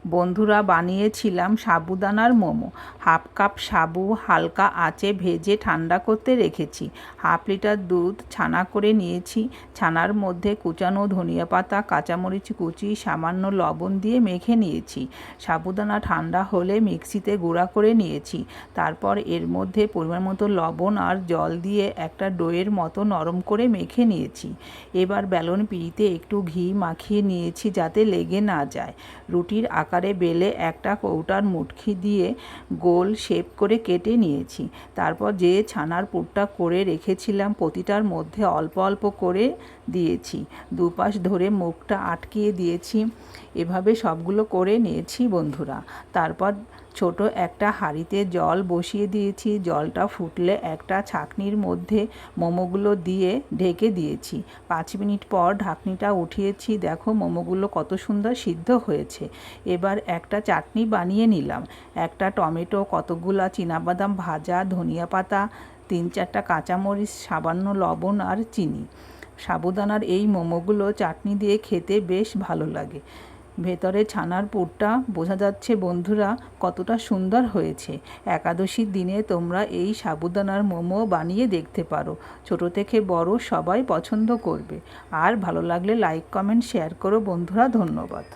বন্ধুরা, বানিয়েছিলাম সাবুদানার momo. Half cup সাবু হালকা আঁচে ভেজে ঠান্ডা করতে রেখেছি। হাফ লিটার দুধ ছানা করে নিয়েছি। ছানার মধ্যে কুচানো ধনিয়া পাতা, কাঁচামরিচ কুচি, সামান্য লবণ দিয়ে মেখে নিয়েছি। সাবুদানা ঠান্ডা হলে মিক্সিতে গুঁড়া করে নিয়েছি। তারপর এর মধ্যে পরিমাণ মতো লবণ আর জল দিয়ে একটা ডোয়ের মতো নরম করে মেখে নিয়েছি। এবার বেলন পিঁড়িতে একটু ঘি মাখিয়ে নিয়েছি যাতে লেগে না যায়। রুটির আকারে বেলে একটা কৌটার মুটকি দিয়ে গোল শেপ করে কেটে নিয়েছি। তারপর যে ছানার পুরটা করে রেখেছিলাম প্রতিটার মধ্যে অল্প অল্প করে দিয়েছি। দুপাশ ধরে মুখটা আটকিয়ে দিয়েছি। এভাবে সবগুলো করে নিয়েছি বন্ধুরা। তারপর ছোট একটা হাঁড়িতে জল বসিয়ে দিয়েছি। জলটা ফুটলে একটা ছাঁকনির মধ্যে মোমোগুলো দিয়ে ঢেকে দিয়েছি। 5 মিনিট পর ঢাকনিটা উঠিয়েছি। দেখো মোমোগুলো কত সুন্দর সিদ্ধ হয়েছে। এবার একটা চাটনি বানিয়ে নিলাম। একটা টমেটো, কতগুলা চীনাবাদাম ভাজা, ধনিয়া পাতা, 3-4টা কাঁচামরিচ, সামান্য লবণ আর চিনি। সাবুদানার এই মোমোগুলো চাটনি দিয়ে খেতে বেশ ভালো লাগে। ভেতরে ছানার পুরটা বোঝা যাচ্ছে বন্ধুরা কতটা সুন্দর হয়েছে। একাদশীর দিনে তোমরা এই সাবুদানার মোমো বানিয়ে দেখতে পারো। ছোট থেকে বড় সবাই পছন্দ করবে। আর ভালো লাগলে লাইক, কমেন্ট, শেয়ার করো বন্ধুরা। ধন্যবাদ।